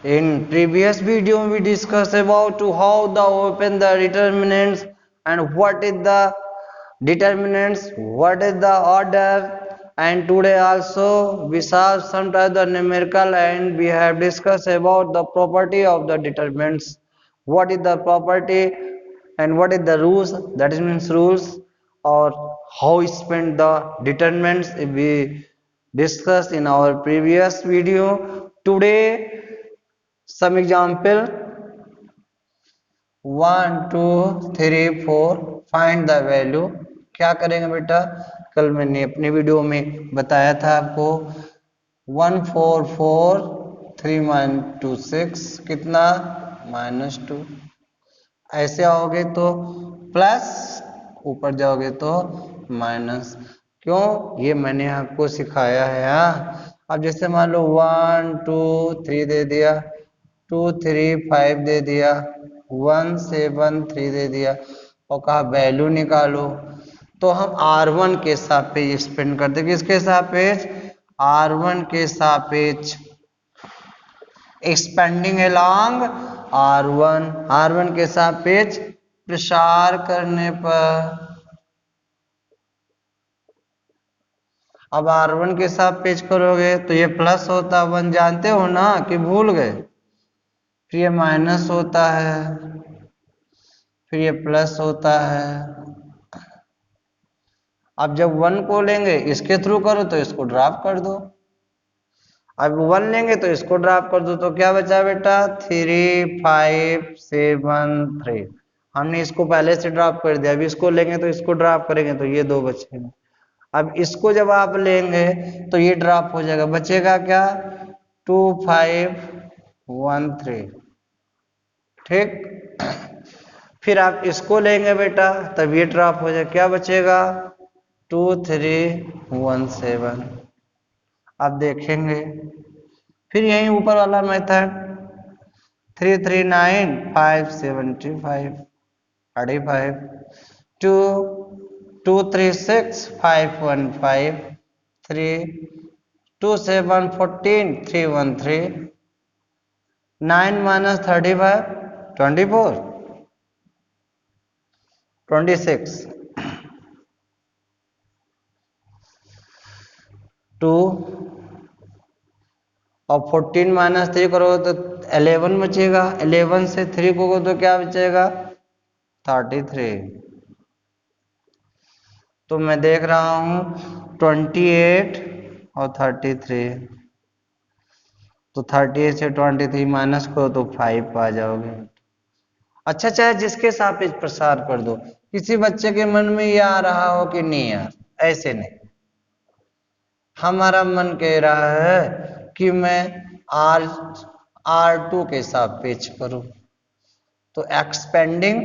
In previous video, we discussed about to how the open the determinants and what is the determinants, what is the order, and today also we solve some type of numerical and we have discussed about the property of the determinants. What is the property and what is the rules? That means rules or how we spend the determinants we discussed in our previous video. Today some example 1 2 3 4 find the value. क्या करेंगे बेटा, कल मैंने अपने video में बताया था आपको 1 4 4 3 1 2 6 कितना -2। ऐसे आओगे तो प्लस, ऊपर जाओगे तो माइनस। क्यों, ये मैंने आपको सिखाया है। अब जैसे मान लो 1 2 3 दे दिया, 2 3 5 दे दिया, 1 7 3 दे दिया और कहा वैल्यू निकालो, तो हम R1 के सापेक्ष स्पेंड करते। किसके सापेक्ष? R1 के सापेक्ष एक्सपेंडिंग अलोंग R1 के सापेक्ष प्रसार करने पर। अब R1 के सापेक्ष करोगे तो ये प्लस होता 1, जानते हो ना कि भूल गए? फिर ये माइनस होता है, फिर ये प्लस होता है। अब जब 1 को लेंगे इसके थ्रू करो तो इसको ड्रॉप कर दो। अब 1 लेंगे तो इसको ड्रॉप कर दो, तो क्या बचा बेटा 3 5 7 3। हमने इसको पहले से ड्रॉप कर दिया, अभी इसको लेंगे तो इसको ड्रॉप करेंगे तो ये 2 बचेंगे। अब इसको जब आप लेंगे तो ये ड्रॉप हो जाएगा, बचेगा क्या 2 5 1 3। ठीक, फिर आप इसको लेंगे बेटा तब ये ड्रॉप हो जाएगा, क्या बचेगा 2 3 1 7। अब देखेंगे फिर यही ऊपर वाला मेथड 3 3 9 5 75 35 2 2 3 6 5 1 5 3 2 7 14 3 1 3 9 minus 35 24 26 2 और 14 माइनस 3 करोगे तो 11 बचेगा, 11 से 3 को तो क्या बचेगा 33। तो मैं देख रहा हूं 28 और 33, तो 38 से 23 माइनस करो तो 5 आ जाओगे। अच्छा, चाहे जिसके सापेक्ष प्रसार कर दो, किसी बच्चे के मन में ये आ रहा हो कि नहीं यार, ऐसे नहीं। हमारा मन कह रहा है कि मैं R2 के सापेक्ष करूं, तो एक्सपेंडिंग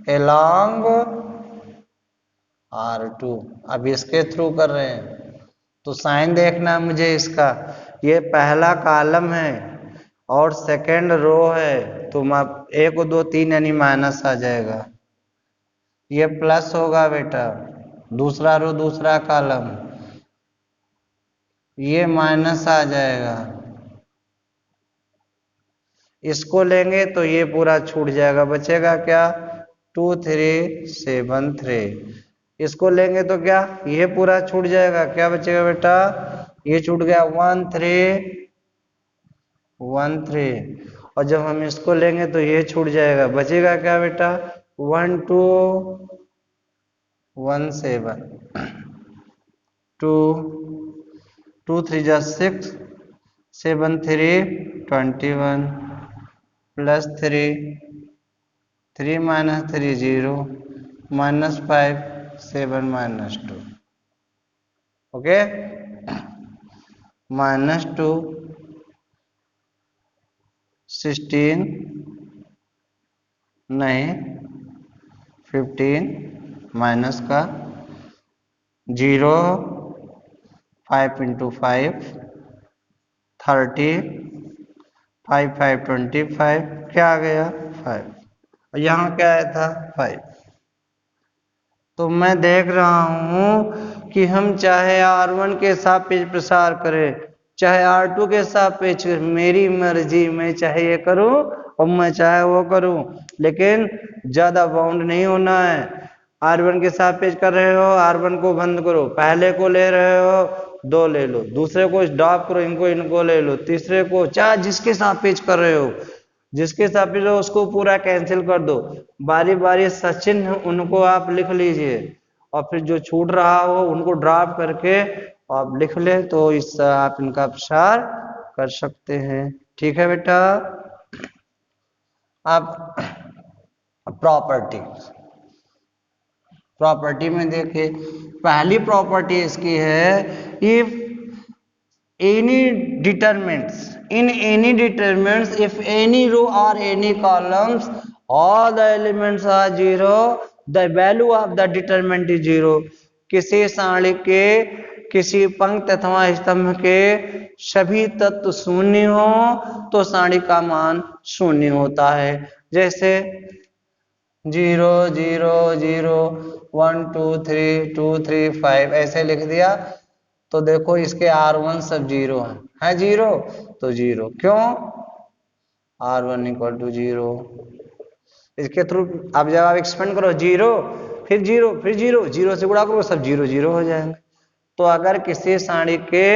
अलोंग R2। अब इसके थ्रू कर रहे हैं तो साइन देखना मुझे इसका, ये पहला कॉलम है और सेकंड रो है, तो 1 2 3 यानी माइनस आ जाएगा, ये प्लस होगा बेटा, दूसरा रो दूसरा कॉलम, ये माइनस आ जाएगा। इसको लेंगे तो ये पूरा छूट जाएगा, बचेगा क्या 2 3 7 3। इसको लेंगे तो क्या ये पूरा छूट जाएगा, क्या बचेगा बेटा, ये छूट गया 1 3 1 3। और जब हम इसको लेंगे तो ये छूट जाएगा, बचेगा क्या बेटा 1 2 1 7 2 2 3 जा 6 7 3 21 plus 3 3 minus 3 0 minus 5 7 minus 2। Okay, minus 2 16 नहीं 15 माइनस का 0 5 इंटू 5 30 5 5 25, क्या आ गया 5, और यहाँ क्या आया था 5। तो मैं देख रहा हूं कि हम चाहे R1 के सापेक्ष प्रसार करें चाहे R2 के सापेक्ष मेरी मर्जी, मैं चाहे ये करूं और मैं चाहे वो करूं, लेकिन ज्यादा बाउंड नहीं होना है। R1 के सापेक्ष कर रहे हो, R1 को बंद करो, पहले को ले रहे हो 2 ले लो, दूसरे को ड्रॉप करो, इनको ले लो, तीसरे को चाहे जिसके सापेक्ष कर रहे हो, जिसके सापेक्ष हो उसको पूरा कैंसिल कर दो, बारी बारी सचिन उनको आप लिख लीजिए और फिर जो छूट रहा हो उनको ड्रॉप करके आप लिख ले, तो इससे आप इनका प्रसार कर सकते हैं। ठीक है बेटा। अब प्रॉपर्टी में देखिए, पहली प्रॉपर्टी इसकी है, if any determinants in any determinants if any row or any columns all the elements are zero the value of the determinant is zero। किसी सारणी के किसी पंक्ति अथवा स्तंभ के सभी तत्व शून्य हो तो सारणी का मान शून्य होता है। जैसे 0 0 0 1 2 3 2 3 5 ऐसे लिख दिया, तो देखो इसके R1 सब 0 है 0, तो 0 क्यों, R1 इक्वल टू 0। इसके थ्रू अब जब आप एक्सपेंड करो 0 फिर 0 फिर 0 0 से गुणा करो, सब 0 0 हो जाएंगे। तो अगर किसी सारणी के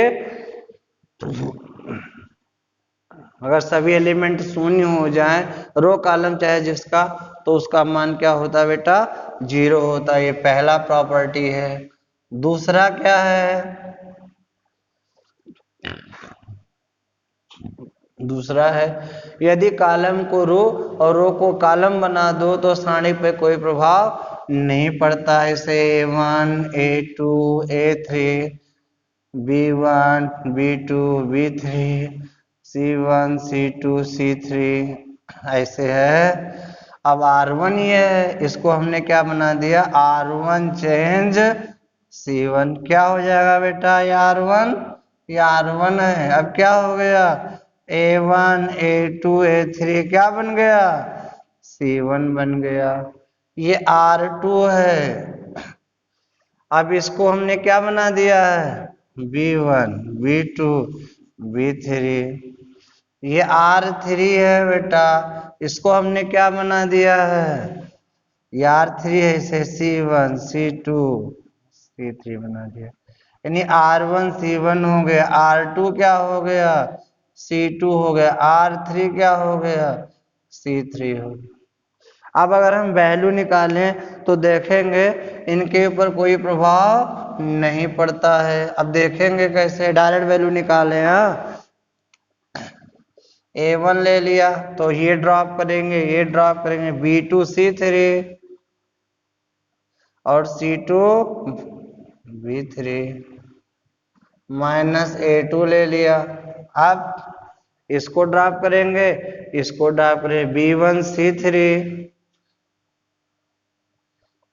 अगर सभी एलिमेंट शून्य हो जाए, रो कॉलम चाहे जिसका, तो उसका मान क्या होता है बेटा, 0 होता है। ये पहला प्रॉपर्टी है। दूसरा क्या है, दूसरा है यदि कॉलम को रो और रो को कॉलम बना दो तो सारणी पे कोई प्रभाव नहीं पड़ता है। इसे A1 A2 A3 B1 B2 B3 C1 C2 C3 ऐसे है। अब R1 ये है, इसको हमने क्या बना दिया, R1 चेंज C1, क्या हो जाएगा बेटा, ये R1 है। अब क्या हो गया, A1 A2 A3 क्या बन गया, C1 बन गया। ये R2 है, अब इसको हमने क्या बना दिया है, B1 B2 B3। ये R3 है बेटा, इसको हमने क्या बना दिया है, ये R3 है, इसे C1 C2 C3 बना दिया। यानी R1 C1 हो गया, R2 क्या हो गया, C2 हो गया, R3 क्या हो गया, C3 हो गया। अब अगर हम वैल्यू निकालें तो देखेंगे इनके ऊपर कोई प्रभाव नहीं पड़ता है। अब देखेंगे कैसे, डायरेक्ट वैल्यू निकालें। A1 ले लिया तो ये ड्रॉप करेंगे, ये ड्रॉप करेंगे, B2 C3 और C2 B3 माइनस A2 ले लिया। अब इसको ड्रॉप करेंगे, इसको ड्रॉप करेंगे, B1 C3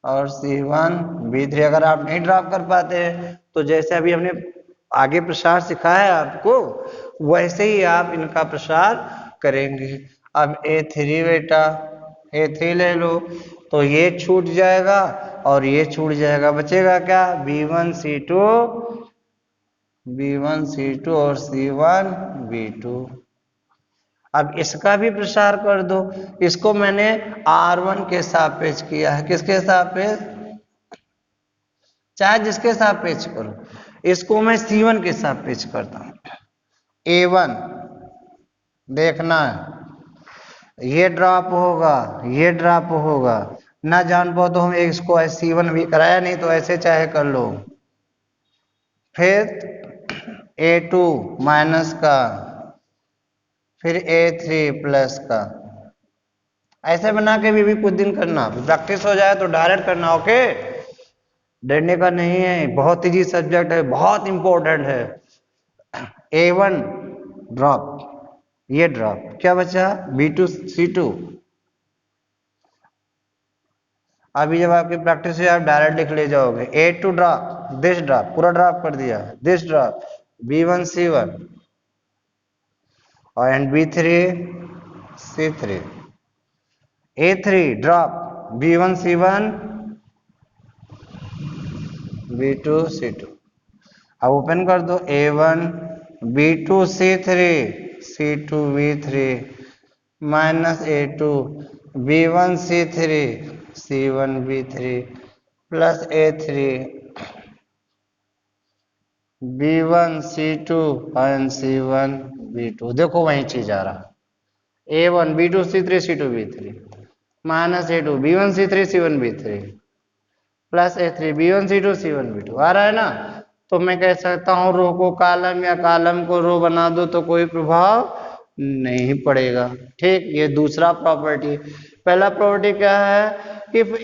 और C1 B3। अगर आप नहीं ड्रॉप कर पाते हैं तो जैसे अभी हमने आगे प्रसार सिखाया है आपको, वैसे ही आप इनका प्रसार करेंगे। अब A3 बेटा, A3 ले लो तो ये छूट जाएगा और ये छूट जाएगा, बचेगा क्या, B1 C2 और C1 B2। अब इसका भी प्रसार कर दो, इसको मैंने R1 के सापेक्ष किया है, किसके सापेक्ष, चाहे जिसके सापेक्ष करो, इसको मैं C1 के सापेक्ष करता हूं। A1 देखना है, ये ड्रॉप होगा, ये ड्रॉप होगा, ना जान पाओ तो हम इसको C1 भी कराया, नहीं तो ऐसे चाहे कर लो। फिर A2 माइनस का, फिर A3 प्लस का, ऐसे बना के भी कुछ दिन करना, प्रैक्टिस हो जाए तो डायरेक्ट करना। ओके, डरने का नहीं है, बहुत इजी सब्जेक्ट है, बहुत इंपॉर्टेंट है। A1 ड्रॉप, ये ड्रॉप, क्या बचा, B2 C2। अभी जब आपकी प्रैक्टिस है आप डायरेक्ट लिख ले जाओगे। A2 ड्रॉप, दिस ड्रॉप, पूरा ड्रॉप कर दिया, दिस ड्रॉप, B1 C1 और and B3 C3। A3 drop, B1 C1 B2 C2। अब ओपन कर दो, A1 B2C3 C2B3 minus A2 B1C3 C1B3 plus A3 B1C2 and C1B2। देखो वही चीज आ रहा, A1 B2C3 C2B3 minus A2 B1C3 C1B3 plus A3 B1C2 C1B2 आ रहा है ना। तो मैं कह सकता हूं रो को कॉलम या कॉलम को रो बना दो तो कोई प्रभाव नहीं पड़ेगा। ठीक, ये दूसरा प्रॉपर्टी। पहला प्रॉपर्टी क्या है, if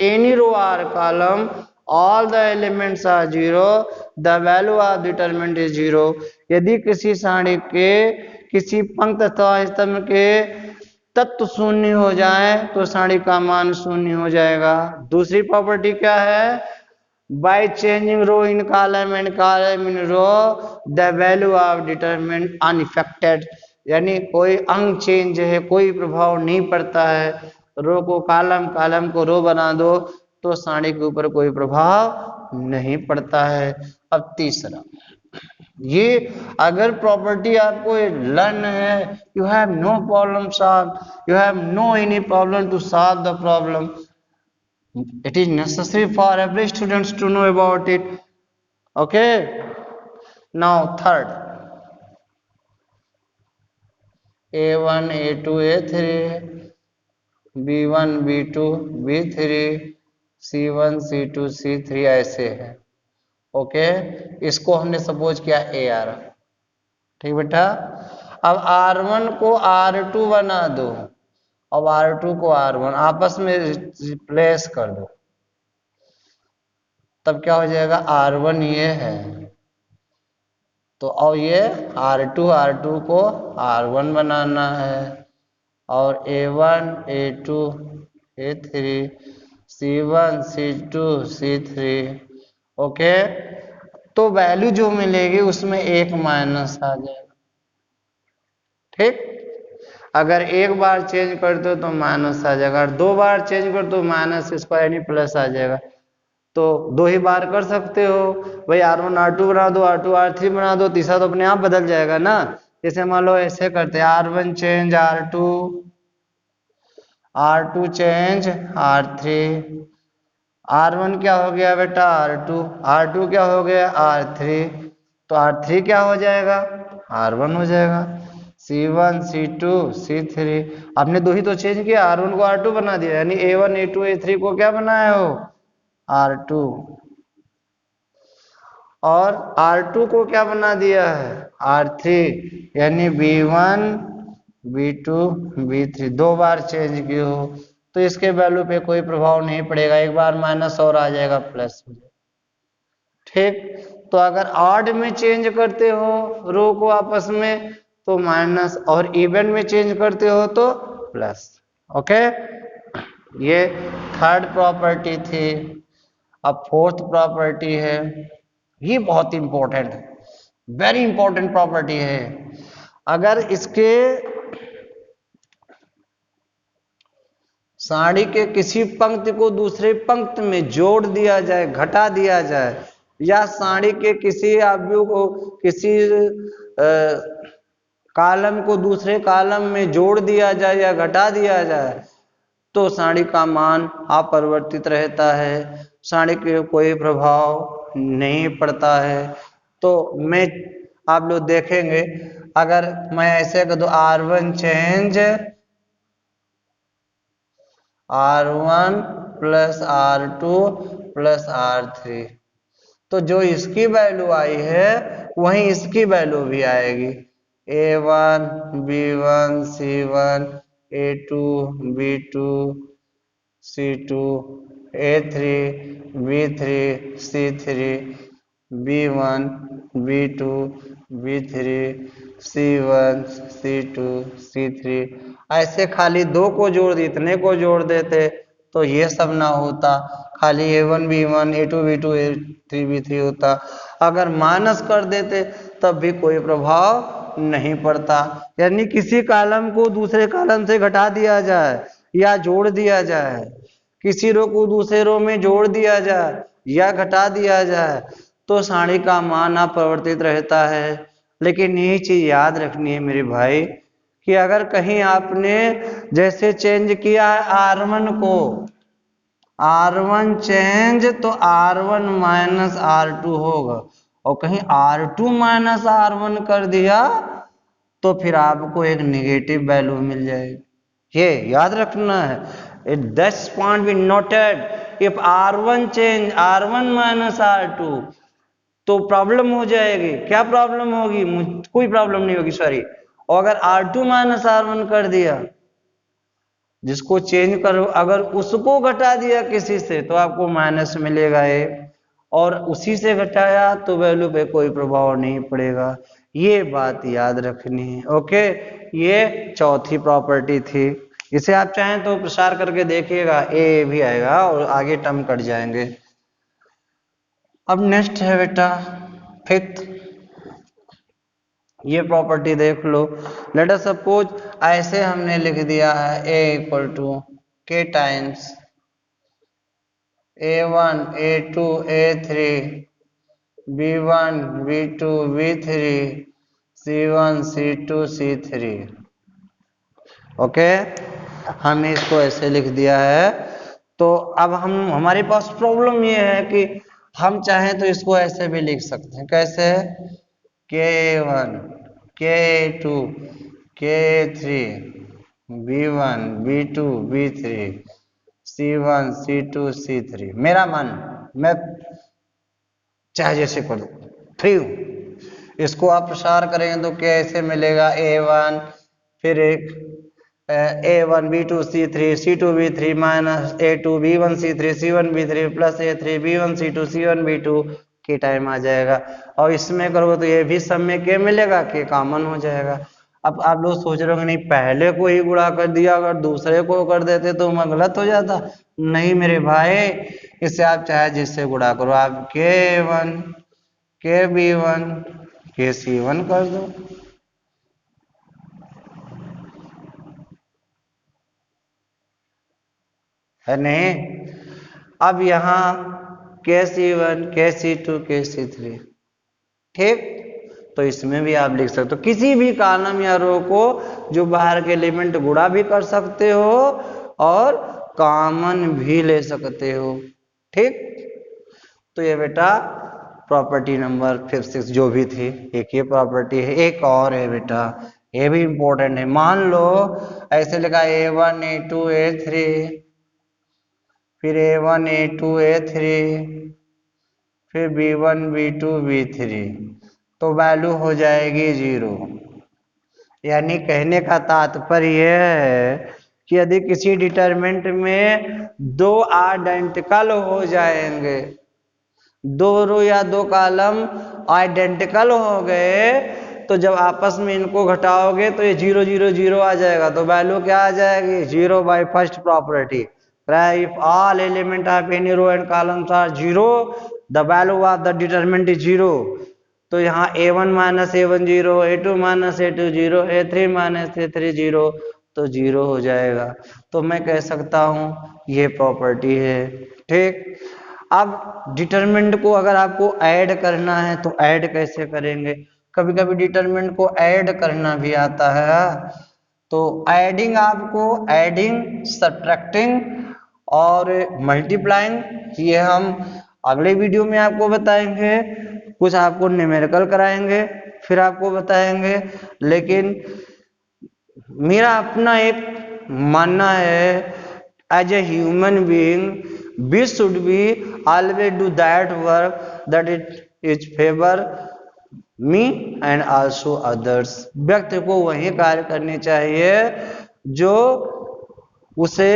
any row or column all the elements are zero the value of determinant is zero. यदि किसी सारणी के किसी पंक्ति अथवा स्तंभ के तत्व शून्य हो जाए तो सारणी का मान शून्य हो जाएगा। दूसरी प्रॉपर्टी क्या है, by changing row in column and column in row the value of determinant unaffected. यानी कोई अंग चेंज है, कोई प्रभाव नहीं पड़ता है। रो को कॉलम, कॉलम को रो बना दो तो सारणी के ऊपर कोई प्रभाव नहीं पड़ता है। अब तीसरा, ये अगर प्रॉपर्टी आपको लर्न है, you have no problem solve, you have no any problem to solve the problem, it is necessary for every students to know about it. Okay, now third, A1 A2 A3 B1 B2 B3 C1 C2 C3 ऐसे है। Okay, इसको हमने suppose किया A आ रहा। ठीक बेटा, अब R1 को R2 बना दो, अब R2 को R1 आपस में रिप्लेस कर दो, तब क्या हो जाएगा, R1 ये है तो अब ये R2 को R1 बनाना है, और A1 A2 A3 C1 C2 C3। Okay, तो वैल्यू जो मिलेगी उसमें एक माइनस आ जाएगा। ठीक, अगर एक बार चेंज कर दो तो माइनस आ जाएगा, और दो बार चेंज कर दो माइनस स्क्वायर यानी प्लस आ जाएगा। तो दो ही बार कर सकते हो भाई, R1 R2 बना दो, R2 R3 बना दो, तीसरा तो अपने आप बदल जाएगा ना। जैसे मान लो ऐसे करते हैं, R1 change R2, R2 change R3, R1 क्या हो गया बेटा R2, R2 क्या हो गया R3, तो R3 क्या हो जाएगा R1 हो जाएगा, C1 C2 C3। आपने दो ही तो चेंज किया, R1 को R2 बना दिया, यानी A1 A2 A3 को क्या बनाया हो R2, और R2 को क्या बना दिया है R3, यानी B1 B2 B3 दो बार चेंज किए हो तो इसके वैल्यू पे कोई प्रभाव नहीं पड़ेगा, एक बार माइनस और आ जाएगा प्लस। ठीक, तो अगर ऑड में चेंज करते हो रो को आपस में तो माइनस, और इवन में चेंज करते हो तो प्लस। ओके, ये थर्ड प्रॉपर्टी थी। अब फोर्थ प्रॉपर्टी है, ये बहुत इंपॉर्टेंट है, वेरी इंपॉर्टेंट प्रॉपर्टी है। अगर इसके सारणी के किसी पंक्ति को दूसरे पंक्ति में जोड़ दिया जाए, घटा दिया जाए, या सारणी के किसी अवयव को किसी कॉलम को दूसरे कॉलम में जोड़ दिया जाए या घटा दिया जाए तो सारणी का मान अपरिवर्तित रहता है, सारणी के कोई प्रभाव नहीं पड़ता है। तो मैं आप लोग देखेंगे, अगर मैं ऐसे कर दूं R1 change R1 plus R2 plus R3, तो जो इसकी वैल्यू आई है वहीं इसकी वैल्यू भी आएगी, A1 B1 C1 A2 B2 C2 A3 B3 C3 B1 B2 B3 C1 C2 C3। ऐसे खाली दो को जोड़ दे, इतने को जोड़ देते तो ये सब ना होता, खाली A1 B1 A2 B2 A3 B3 होता। अगर माइनस कर देते तब भी कोई प्रभाव नहीं पड़ता, यानी किसी कॉलम को दूसरे कॉलम से घटा दिया जाए या जोड़ दिया जाए, किसी रो को दूसरे रो में जोड़ दिया जाए या घटा दिया जाए तो सारणी का मान अपरिवर्तित रहता है। लेकिन यही चीज याद रखनी है मेरे भाई कि अगर कहीं आपने जैसे चेंज किया है R1 को, R1 चेंज तो R1 माइनस R2 होगा, और कहीं R2 माइनस R1 कर दिया तो फिर आपको एक नेगेटिव वैल्यू मिल जाएगी। ये याद रखना है। It this point be noted if R1 change R1 minus R2 तो प्रॉब्लम हो जाएगी। क्या प्रॉब्लम होगी? कोई प्रॉब्लम नहीं होगी, सॉरी। और अगर R2 माइनस R1 कर दिया, जिसको चेंज करो, अगर उसको घटा दिया किसी से तो आपको माइनस मिलेगा एक, और उसी से घटाया तो वैल्यू पे कोई प्रभाव नहीं पड़ेगा। ये बात याद रखनी है। ओके, ये चौथी प्रॉपर्टी थी। इसे आप चाहें तो प्रसार करके देखिएगा, ए भी आएगा और आगे टर्म कट जाएंगे। अब नेक्स्ट है बेटा फिफ्थ, ये प्रॉपर्टी देख लो। लेट अस सपोज ऐसे हमने लिख दिया है a equal to k times a1 a2 a3 b1 b2 b3 c1 c2 c3। Okay, हमने इसको ऐसे लिख दिया है। तो अब हमारे पास प्रॉब्लम ये है कि हम चाहें तो इसको ऐसे भी लिख सकते हैं। कैसे? K1 K2 K3 B1 B2 B3 C1 C2 C3। मेरा मन, मैं चाहे जैसे कर दो, फ्री हूं। इसको आप प्रसार करेंगे तो कैसे मिलेगा? A1 फिर एक A1 B2 C3 C2 B3 minus A2 B1 C3 C1 B3 plus A3 B1 C2 C1 B2 के टाइम आ जाएगा। और इसमें करोगे तो ये भी सब में के मिलेगा, के कॉमन हो जाएगा। अब आप लोग सोच रहे होंगे नहीं पहले को ही गुणा कर दिया, अगर दूसरे को कर देते तो मैं गलत हो जाता। नहीं मेरे भाई, इससे आप चाहे जिससे गुणा करो, आप K1 के B1 के C1 कर दो। है नहीं? अब यहां KC1 KC2 KC3, ठीक? तो इसमें भी आप लिख सकते हो किसी भी कॉलम या रो को जो बाहर के एलिमेंट गुणा भी कर सकते हो और कॉमन भी ले सकते हो, ठीक? तो ये बेटा प्रॉपर्टी नंबर 5 6 जो भी थी, एक ये प्रॉपर्टी है। एक और है बेटा, ये भी इंपॉर्टेंट है। मान लो ऐसे लिखा A1 A2 A3 फिर A1 A2 A3 फिर B1 B2 B3, तो वैल्यू हो जाएगी 0। यानी कहने का तात्पर्य यह है कि यदि किसी डिटरमिनेंट में दो आइडेंटिकल हो जाएंगे, दो रो या दो कॉलम आइडेंटिकल हो गए, तो जब आपस में इनको घटाओगे तो ये 0 0 0 आ जाएगा। तो वैल्यू क्या आ जाएगी? 0 by first property. If all element of any row and columns are 0 the value of the determinant is 0। तो यहाँ A1 minus A1 0, A2 minus A2 0, A3 minus A3 0, तो 0 हो जाएगा। तो मैं कह सकता हूं ये प्रॉपर्टी है, ठीक? अब डिटरमिनेंट को अगर आपको ऐड करना है तो ऐड कैसे करेंगे? कभी कभी डिटरमिनेंट को ऐड करना भी आता है। तो ऐडिंग, आपको ऐडिंग, सब्ट्रैक्टिंग और मल्टीप्लाइंग, ये हम अगले वीडियो में आपको बताएंगे। कुछ आपको न्यूमेरिकल कराएंगे, फिर आपको बताएंगे। लेकिन मेरा अपना एक मानना है, as a human being we should be always do that work that it is favour me and also others. व्यक्ति को वही कार्य करने चाहिए जो उसे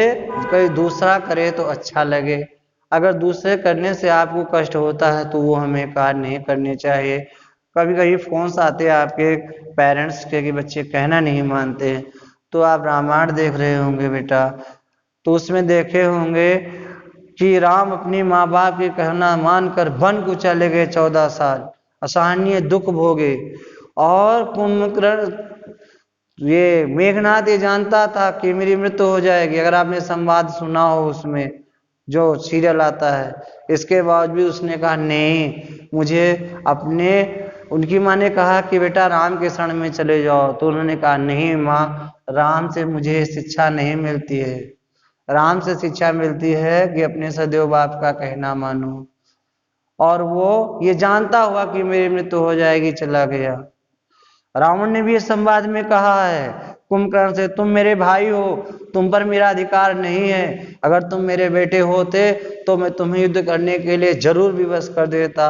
कोई दूसरा करे तो अच्छा लगे। अगर दूसरे करने से आपको कष्ट होता है तो वो हमें कार्य नहीं करने चाहिए। कभी कभी फोन्स आते हैं आपके पेरेंट्स के कि बच्चे कहना नहीं मानते, तो आप रामायण देख रहे होंगे बेटा, तो उसमें देखे होंगे कि राम अपनी माँ बाप के कहना मानकर वन को चले गए 14 साल, असहनीय दुख भोगे। और कुंभकर्ण, ये मेघनाथ ये जानता था कि मेरी मृत्यु हो जाएगी। अगर आपने संवाद सुना हो उसमें, जो सीरियल आता है। इसके बाद भी उसने कहा नहीं, मुझे अपने, उनकी माँ ने कहा कि बेटा राम के शरण में चले जाओ, तो उन्होंने कहा नहीं माँ, राम से मुझे शिक्षा नहीं मिलती है। राम से शिक्षा मिलती है कि अपने सदैव बाप का कहना मानो। और वो ये जानता हुआ कि मेरी मृत्यु हो जाएगी चला गया। रावण ने भी इस संवाद में कहा है कुंभकर्ण से, तुम मेरे भाई हो, तुम पर मेरा अधिकार नहीं है, अगर तुम मेरे बेटे होते तो मैं तुम्हें युद्ध करने के लिए जरूर विवश कर देता।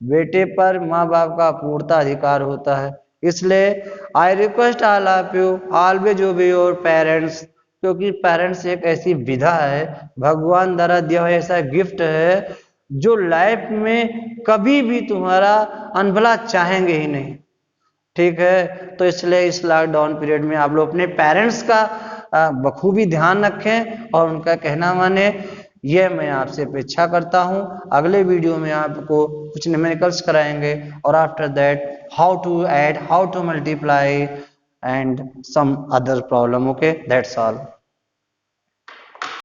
बेटे पर माँ बाप का पूर्णता अधिकार होता है। इसलिए I request all of you always ओबे योर पेरेंट्स, क्योंकि पेरेंट्स एक ऐसी विधा है, भगवान द्वारा दिया हुआ ऐसा गिफ्ट है जो लाइफ में कभी भी तुम्हारा अनभला चाहेंगे ही नहीं। ठीक है, तो इसलिए इस लॉकडाउन पीरियड में आप लोग अपने पेरेंट्स का बखूबी ध्यान रखें और उनका कहना माने, यह मैं आपसे अपेक्षा करता हूं। अगले वीडियो में आपको कुछ न्यूमेरिकल्स कराएंगे और after that how to add, how to multiply and some other problem. Okay, that's all.